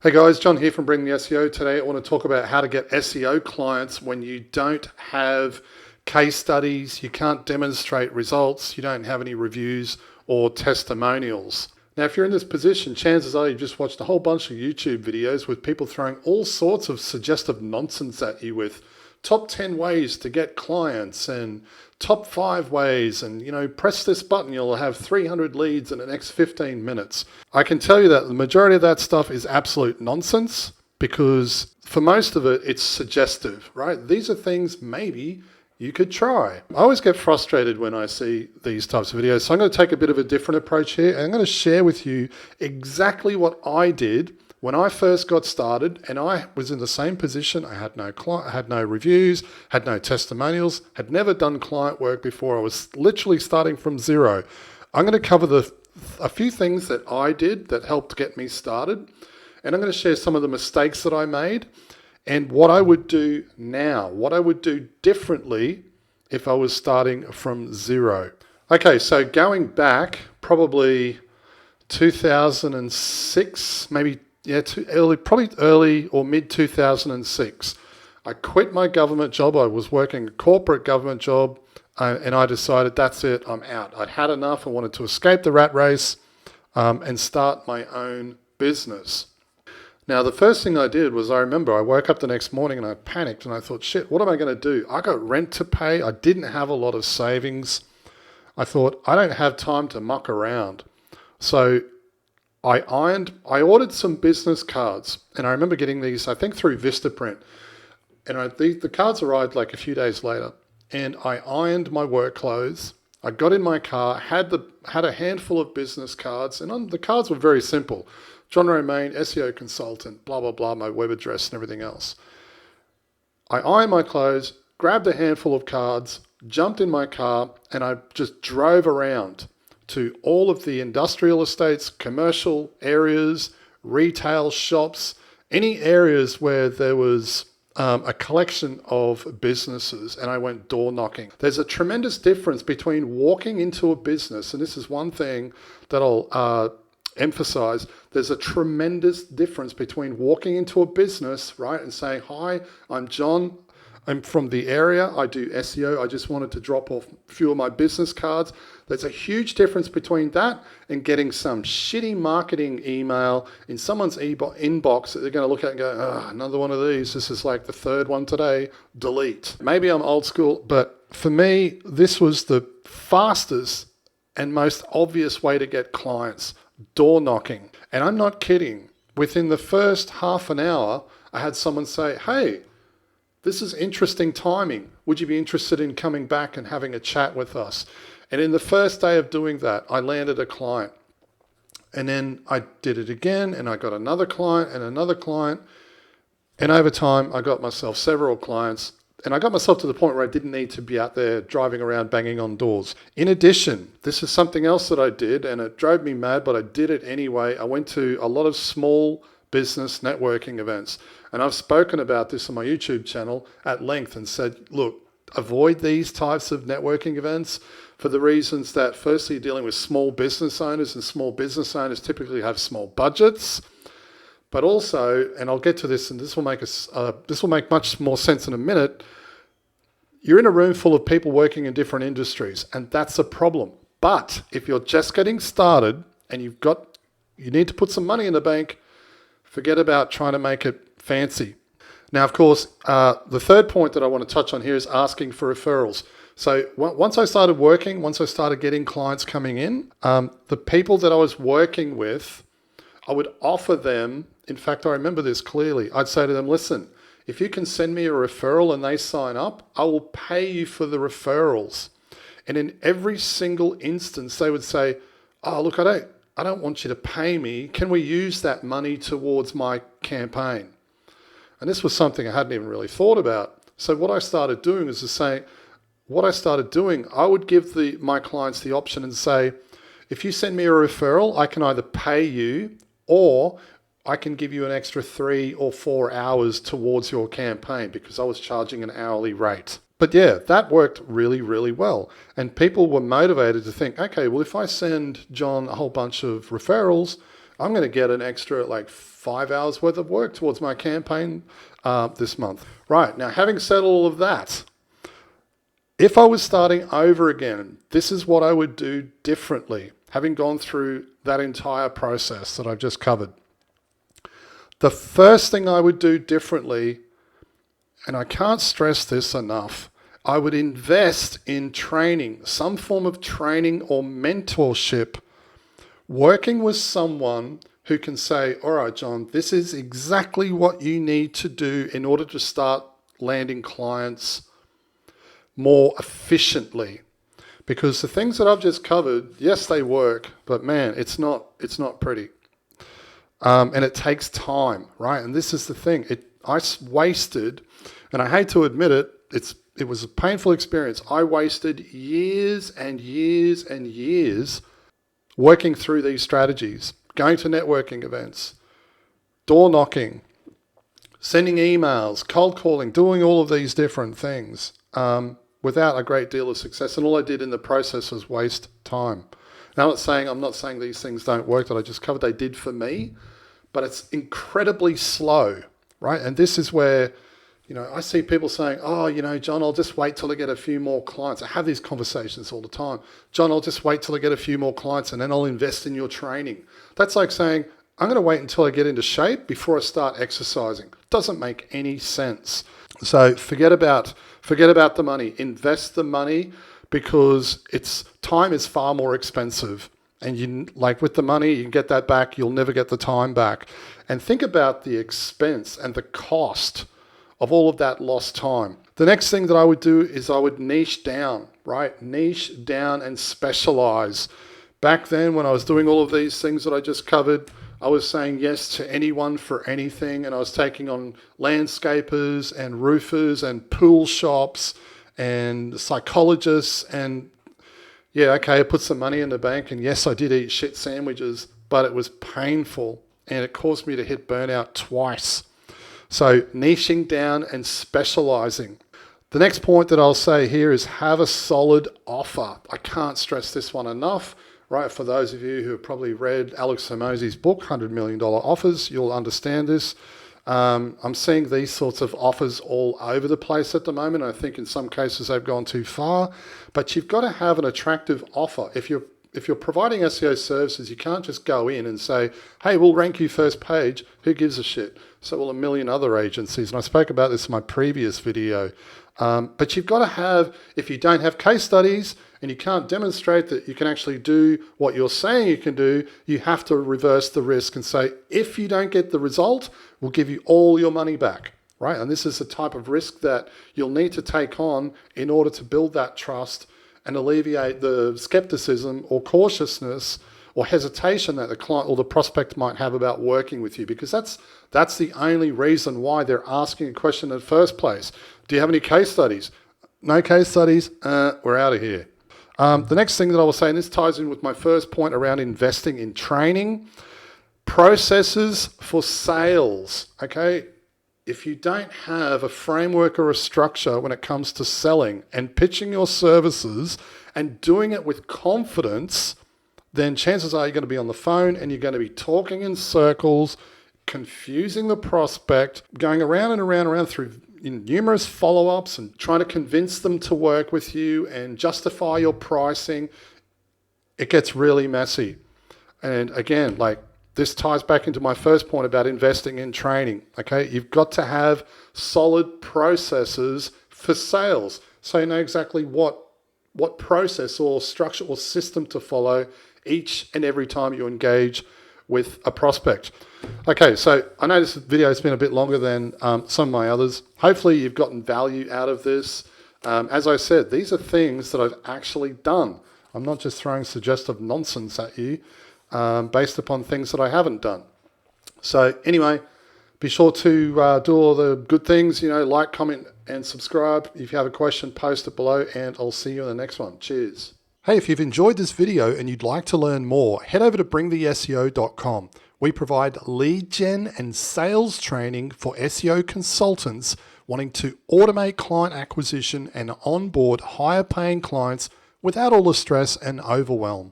Hey guys, John here from Bring the SEO. Today I want to talk about how to get SEO clients when you don't have case studies, you can't demonstrate results, you don't have any reviews or testimonials. Now, if you're in this position, chances are you've just watched a whole bunch of YouTube videos with people throwing all sorts of suggestive nonsense at you with top 10 ways to get clients and top 5 ways, and press this button, you'll have 300 leads in the next 15 minutes. I can tell you that the majority of that stuff is absolute nonsense because for most of it, it's suggestive, right? These are things maybe you could try. I always get frustrated when I see these types of videos, so I'm going to take a bit of a different approach here, and I'm going to share with you exactly what I did when I first got started, and I was in the same position. I had no reviews, had no testimonials, had never done client work before. I was literally starting from zero. I'm going to cover a few things that I did that helped get me started, and I'm going to share some of the mistakes that I made and what I would do now, what I would do differently if I was starting from zero. Okay, so going back probably 2006, probably early or mid 2006. I quit my government job. I was working a corporate government job, and I decided that's it, I'm out. I'd had enough. I wanted to escape the rat race and start my own business. Now, the first thing I did was, I remember I woke up the next morning and I panicked and I thought, shit, what am I going to do? I got rent to pay. I didn't have a lot of savings. I thought, I don't have time to muck around. So I ordered some business cards, and I remember getting these, I think through Vistaprint, and the cards arrived like a few days later, and I ironed my work clothes. I got in my car, had a handful of business cards, and the cards were very simple. John Romaine, SEO consultant, blah, blah, blah, my web address and everything else. I ironed my clothes, grabbed a handful of cards, jumped in my car, and I just drove around to all of the industrial estates, commercial areas, retail shops, any areas where there was a collection of businesses, and I went door knocking. There's a tremendous difference between walking into a business, and this is one thing that I'll emphasize. There's a tremendous difference between walking into a business, right, and saying, hi, I'm John. I'm from the area. I do SEO. I just wanted to drop off a few of my business cards. There's a huge difference between that and getting some shitty marketing email in someone's inbox that they're going to look at and go, oh, another one of these. This is like the third one today. Delete. Maybe I'm old school, but for me, this was the fastest and most obvious way to get clients, door knocking. And I'm not kidding. Within the first half an hour, I had someone say, hey, this is interesting timing. Would you be interested in coming back and having a chat with us? And in the first day of doing that, I landed a client. And then I did it again, and I got another client and another client. And over time, I got myself several clients. And I got myself to the point where I didn't need to be out there driving around banging on doors. In addition, this is something else that I did, and it drove me mad, but I did it anyway. I went to a lot of small business networking events. And I've spoken about this on my YouTube channel at length and said, look, avoid these types of networking events for the reasons that, firstly, you're dealing with small business owners, and small business owners typically have small budgets. But also, and I'll get to this, and this will make much more sense in a minute, you're in a room full of people working in different industries, and that's a problem. But if you're just getting started and you need to put some money in the bank, forget about trying to make it fancy. Now, of course, the third point that I want to touch on here is asking for referrals. So once I started getting clients coming in, the people that I was working with, I would offer them, in fact, I remember this clearly, I'd say to them, listen, if you can send me a referral and they sign up, I will pay you for the referrals. And in every single instance, they would say, oh, look, I don't want you to pay me. Can we use that money towards my campaign? And this was something I hadn't even really thought about. So what I started doing I would give my clients the option and say, if you send me a referral, I can either pay you or I can give you an extra 3 or 4 hours towards your campaign, because I was charging an hourly rate. But yeah, that worked really, really well. And people were motivated to think, okay, well, if I send John a whole bunch of referrals, I'm going to get an extra like 5 hours worth of work towards my campaign this month. Right, now having said all of that, if I was starting over again, this is what I would do differently, having gone through that entire process that I've just covered. The first thing I would do differently, and I can't stress this enough, I would invest in training, some form of training or mentorship, working with someone who can say, all right, John, this is exactly what you need to do in order to start landing clients more efficiently. Because the things that I've just covered, yes, they work, but man, it's not pretty. And it takes time, right? And this is the thing. I wasted, and I hate to admit it, it was a painful experience. I wasted years and years and years working through these strategies, going to networking events, door knocking, sending emails, cold calling, doing all of these different things without a great deal of success. And all I did in the process was waste time. Now, I'm not saying these things don't work that I just covered. They did for me, but it's incredibly slow, right? And this is where, I see people saying, oh, John, I'll just wait till I get a few more clients. I have these conversations all the time. John, I'll just wait till I get a few more clients and then I'll invest in your training. That's like saying, I'm going to wait until I get into shape before I start exercising. Doesn't make any sense. So forget about the money. Invest the money, because time is far more expensive. And with the money, you can get that back. You'll never get the time back. And think about the expense and the cost of all of that lost time. The next thing that I would do is I would niche down, right? Niche down and specialize. Back then, when I was doing all of these things that I just covered, I was saying yes to anyone for anything, and I was taking on landscapers and roofers and pool shops and psychologists, and yeah, okay, I put some money in the bank, and yes, I did eat shit sandwiches, but it was painful and it caused me to hit burnout twice. So niching down and specializing. The next point that I'll say here is have a solid offer. I can't stress this one enough, right? For those of you who have probably read Alex Hormozi's book, $100 Million Offers, you'll understand this. I'm seeing these sorts of offers all over the place at the moment. I think in some cases they've gone too far, but you've got to have an attractive offer. If you're providing SEO services, you can't just go in and say, hey, we'll rank you first page. Who gives a shit? So will a million other agencies. And I spoke about this in my previous video. But you've got to have, if you don't have case studies and you can't demonstrate that you can actually do what you're saying you can do, you have to reverse the risk and say, if you don't get the result, we'll give you all your money back, right? And this is the type of risk that you'll need to take on in order to build that trust and alleviate the skepticism or cautiousness or hesitation that the client or the prospect might have about working with you, because that's the only reason why they're asking a question in the first place. Do you have any case studies? No case studies? We're out of here. The next thing that I will say, and this ties in with my first point around investing in training, processes for sales, okay? If you don't have a framework or a structure when it comes to selling and pitching your services and doing it with confidence, then chances are you're going to be on the phone and you're going to be talking in circles, confusing the prospect, going around and around and around through numerous follow-ups and trying to convince them to work with you and justify your pricing. It gets really messy. And again, this ties back into my first point about investing in training. Okay, you've got to have solid processes for sales, so you know exactly what process or structure or system to follow each and every time you engage with a prospect. Okay, so I know this video has been a bit longer than some of my others. Hopefully you've gotten value out of this. As I said, these are things that I've actually done. I'm not just throwing suggestive nonsense at you based upon things that I haven't done. So anyway, be sure to do all the good things, like, comment, and subscribe. If you have a question, post it below, and I'll see you in the next one. Cheers. Hey, if you've enjoyed this video and you'd like to learn more, head over to bringtheseo.com. We provide lead gen and sales training for SEO consultants wanting to automate client acquisition and onboard higher paying clients without all the stress and overwhelm.